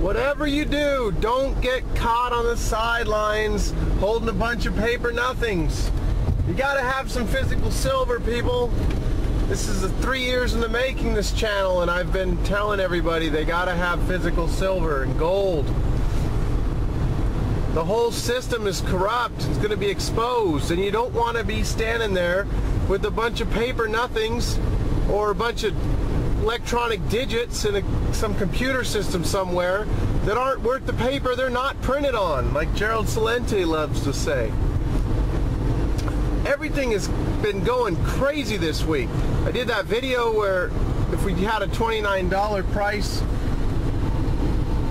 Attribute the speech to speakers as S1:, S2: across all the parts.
S1: Whatever you do, don't get caught on the sidelines holding a bunch of paper nothings. You gotta have some physical silver, people. This is 3 years in the making, this channel, and I've been telling everybody they gotta have physical silver and gold. The whole system is corrupt. It's gonna be exposed, and you don't wanna be standing there with a bunch of paper nothings or a bunch of electronic digits in some computer system somewhere that aren't worth the paper they're not printed on, like Gerald Celente loves to say. Everything has been going crazy this week. I did that video where if we had a $29 price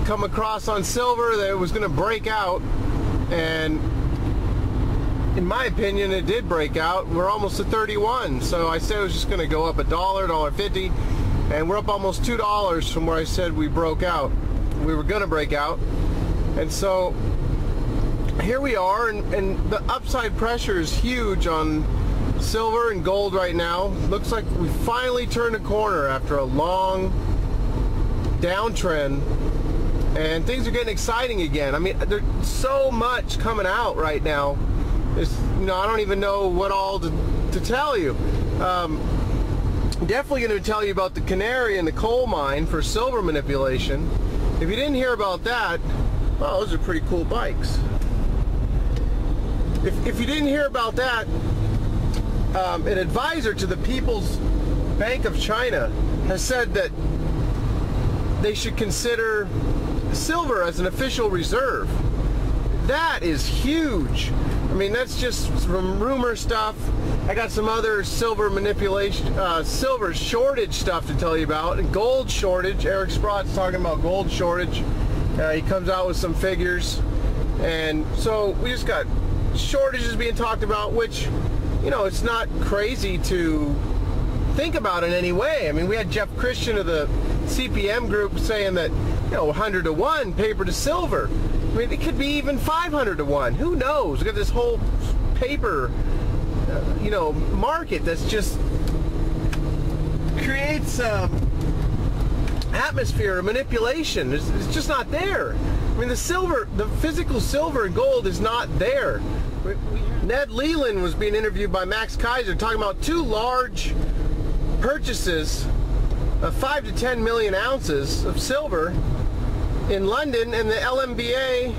S1: come across on silver, that it was going to break out, and in my opinion it did break out. We're almost at 31, so I said it was just going to go up $1, $1.50, and we're up almost $2 from where I said we broke out. We were going to break out, and so here we are, and the upside pressure is huge on silver and gold right now. Looks like we finally turned a corner after a long downtrend, and things are getting exciting again. I mean, there's so much coming out right now. It's, you know, I don't even know what all to tell you. Definitely going to tell you about the canary in the coal mine for silver manipulation. If you didn't hear about that, well, those are pretty cool bikes. If you didn't hear about that, an advisor to the People's Bank of China has said that they should consider silver as an official reserve. That is huge. I mean, that's just some rumor stuff. I got some other silver manipulation, silver shortage stuff to tell you about, and gold shortage. Eris Sprott's talking about gold shortage. He comes out with some figures, and so we just got shortages being talked about, which, you know, it's not crazy to think about in any way. I mean, we had Jeff Christian of the CPM group saying that, you know, 100 to 1 paper to silver. I mean, it could be even 500 to 1. Who knows? We got this whole paper, you know, market that's just creates atmosphere of manipulation. It's just not there. I mean, the silver, the physical silver and gold is not there. Ned Leland was being interviewed by Max Kaiser talking about 2 large purchases of 5 to 10 million ounces of silver in London, and the LBMA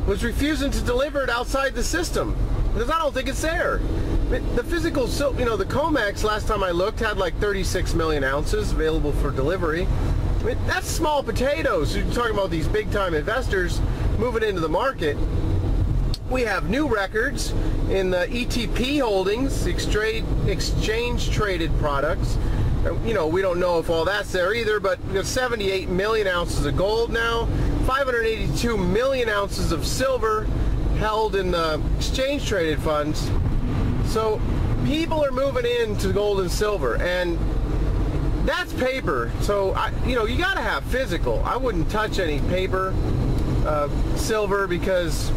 S1: was refusing to deliver it outside the system because I don't think it's there. The physical silver, you know, the COMEX last time I looked had like 36 million ounces available for delivery. I mean, that's small potatoes. You're talking about these big time investors moving into the market. We have new records in the ETP holdings, exchange traded products. You know, we don't know if all that's there either, but we have 78 million ounces of gold now, 582 million ounces of silver held in the exchange traded funds. So people are moving into gold and silver, and that's paper. So you know, you got to have physical. I wouldn't touch any paper, silver, because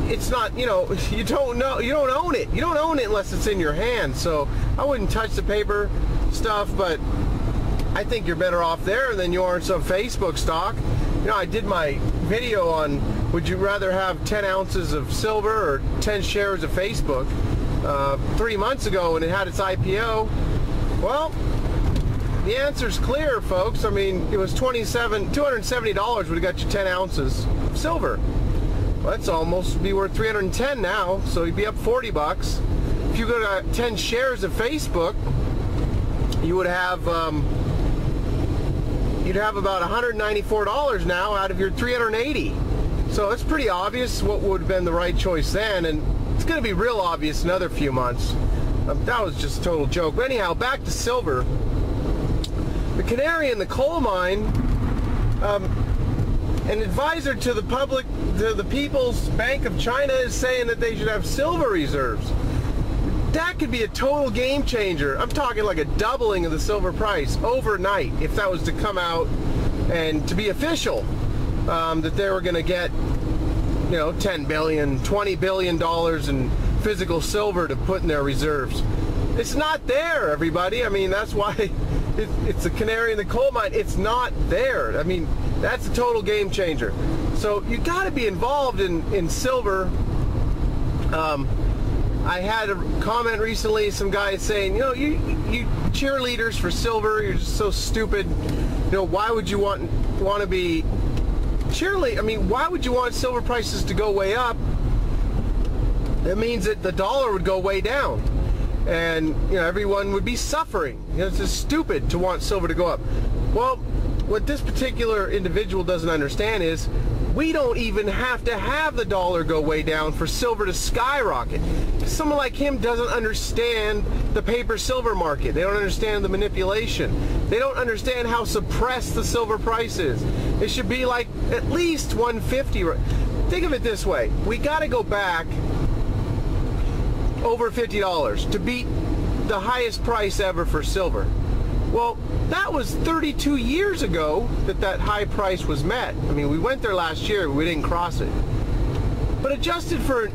S1: it's not, you know, you don't own it. You don't own it unless it's in your hand. So I wouldn't touch the paper stuff, but I think you're better off there than you are in some Facebook stock. You know, I did my video on would you rather have 10 ounces of silver or 10 shares of Facebook 3 months ago when it had its IPO. Well, the answer's clear, folks. I mean, it was $270 would have got you 10 ounces of silver. Well, that's almost be worth 310 now, so you'd be up 40 bucks. If you go to 10 shares of Facebook, you would have you'd have about $194 now out of your 380. So it's pretty obvious what would have been the right choice then, and it's going to be real obvious in another few months. That was just a total joke. But anyhow, back to silver. The canary in the coal mine, an advisor to the public, to the People's Bank of China, is saying that they should have silver reserves. That could be a total game changer. I'm talking like a doubling of the silver price overnight if that was to come out and to be official, that they were going to get, you know, $10 billion, $20 billion in physical silver to put in their reserves. It's not there, everybody. I mean, that's why it's a canary in the coal mine. It's not there. I mean, that's a total game changer. So you got to be involved in silver. I had a comment recently, some guy saying, you know, you cheerleaders for silver, you're just so stupid. You know, why would you want to be cheerlead? I mean, why would you want silver prices to go way up? That means that the dollar would go way down, and you know, everyone would be suffering. You know, it's just stupid to want silver to go up. Well, what this particular individual doesn't understand is we don't even have to have the dollar go way down for silver to skyrocket. Someone like him doesn't understand the paper silver market. They don't understand the manipulation. They don't understand how suppressed the silver price is. It should be like at least 150. Think of it this way. We got to go back over $50 to beat the highest price ever for silver. Well, that was 32 years ago that high price was met. I mean, we went there last year, we didn't cross it. But adjusted for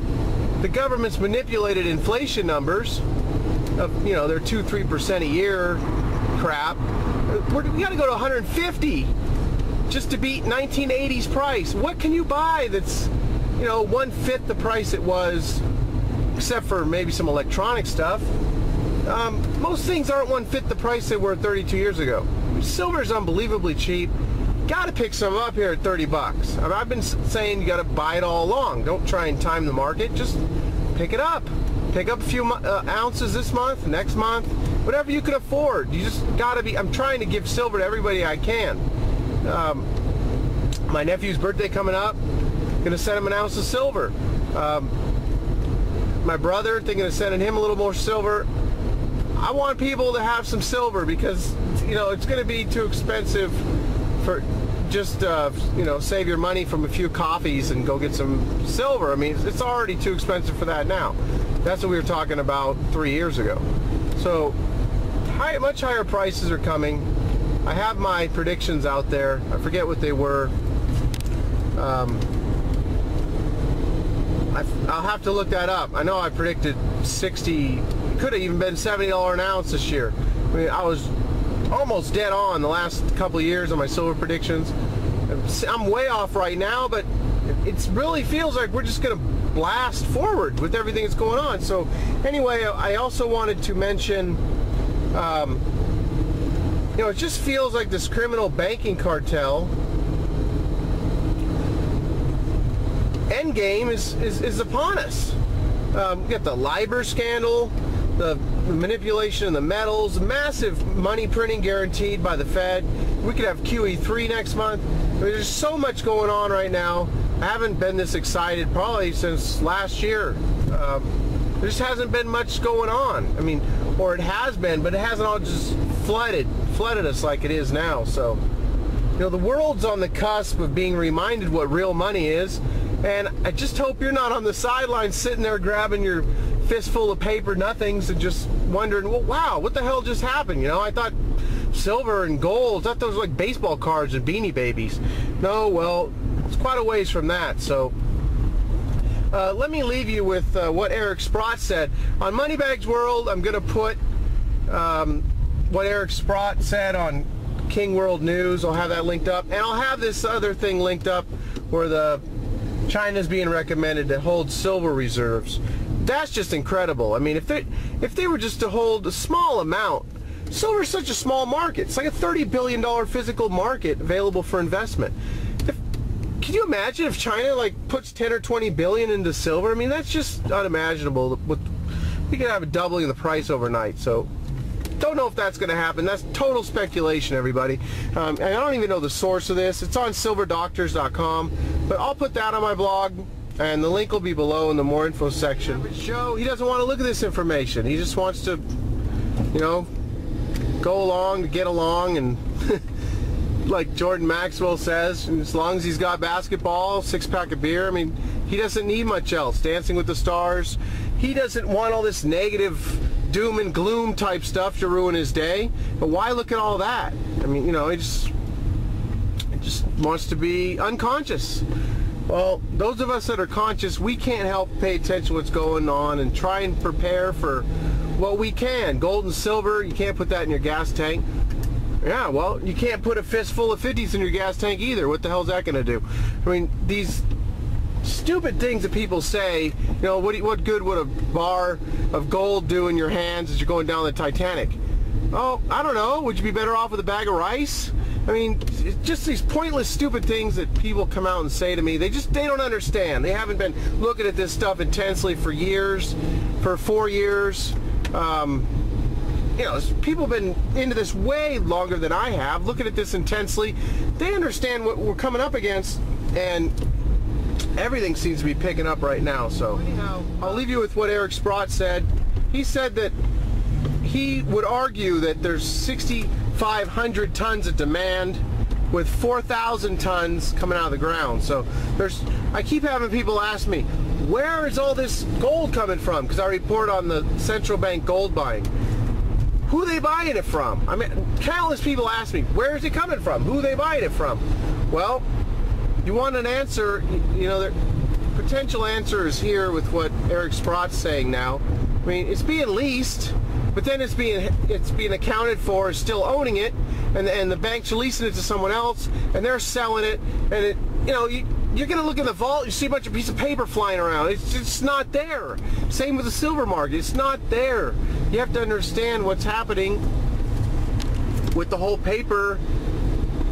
S1: the government's manipulated inflation numbers of, you know, their 2-3% a year crap, we got to go to 150 just to beat 1980's price. What can you buy that's, you know, 1/5 the price it was, except for maybe some electronic stuff? Most things aren't 1/5 the price they were 32 years ago. Silver is unbelievably cheap. Got to pick some up here at 30 bucks. I mean, I've been saying you got to buy it all along. Don't try and time the market. Just pick it up. Pick up a few ounces this month, next month, whatever you can afford. You just got to be. I'm trying to give silver to everybody I can. My nephew's birthday coming up. Gonna send him an ounce of silver. My brother, thinking of sending him a little more silver. I want people to have some silver because, you know, it's going to be too expensive for just, you know, save your money from a few coffees and go get some silver. I mean, it's already too expensive for that now. That's what we were talking about 3 years ago. So, much higher prices are coming. I have my predictions out there. I forget what they were. I'll have to look that up. I know I predicted 60, could have even been $70 an ounce this year. I mean, I was almost dead on the last couple of years on my silver predictions. I'm way off right now, but it really feels like we're just going to blast forward with everything that's going on. So anyway, I also wanted to mention, you know, it just feels like this criminal banking cartel endgame is upon us. We got the LIBOR scandal, the manipulation of the metals, massive money printing guaranteed by the Fed. We could have QE3 next month. I mean, there's so much going on right now. I haven't been this excited probably since last year. There just hasn't been much going on. I mean, or it has been, but it hasn't all just flooded us like it is now. So, you know, the world's on the cusp of being reminded what real money is. And I just hope you're not on the sidelines sitting there grabbing your fistful of paper nothings and just wondering, well, wow, what the hell just happened? You know, I thought silver and gold, I thought those were like baseball cards and Beanie Babies. No, well, it's quite a ways from that. So let me leave you with what Eris Sprott said. On Moneybags World, I'm going to put what Eris Sprott said on King World News. I'll have that linked up. And I'll have this other thing linked up where China's being recommended to hold silver reserves. That's just incredible. I mean, if they were just to hold a small amount, silver is such a small market. It's like a $30 billion physical market available for investment. Can you imagine if China like puts 10 or 20 billion into silver? I mean, that's just unimaginable. We could have a doubling of the price overnight. So don't know if that's going to happen. That's total speculation, everybody. And I don't even know the source of this. It's on silverdoctors.com, but I'll put that on my blog, and the link will be below in the more info section. He doesn't want to look at this information. He just wants to, you know, go along to get along, and like Jordan Maxwell says, as long as he's got basketball, 6-pack of beer, I mean, he doesn't need much else. Dancing with the Stars. He doesn't want all this negative doom and gloom type stuff to ruin his day. But why look at all that? I mean, you know, he just wants to be unconscious. Well, those of us that are conscious, we can't help pay attention to what's going on and try and prepare for what we can. Gold and silver, you can't put that in your gas tank. Yeah, well, you can't put a fistful of 50s in your gas tank either. What the hell's that going to do? I mean, these stupid things that people say, you know, what good would a bar of gold do in your hands as you're going down the Titanic? Oh, I don't know. Would you be better off with a bag of rice? I mean, just these pointless, stupid things that people come out and say to me. They don't understand. They haven't been looking at this stuff intensely for years, for 4 years. You know, people have been into this way longer than I have, looking at this intensely. They understand what we're coming up against, and everything seems to be picking up right now. So I'll leave you with what Eris Sprott said. He said that he would argue that there's 6,500 tons of demand with 4,000 tons coming out of the ground. So I keep having people ask me, where is all this gold coming from? Because I report on the central bank gold buying. Who are they buying it from? I mean, countless people ask me, where is it coming from? Who are they buying it from? Well, you want an answer, you know, the potential answer is here with what Eris Sprott's saying now. I mean, it's being leased, but then it's being accounted for as still owning it, and the banks are leasing it to someone else, and they're selling it, and it, you know, you're going to look in the vault, you see a bunch of pieces of paper flying around. It's just not there. Same with the silver market. It's not there. You have to understand what's happening with the whole paper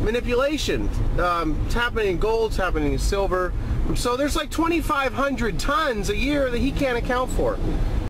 S1: manipulation. It's happening in gold, it's happening in silver. So there's like 2,500 tons a year that he can't account for.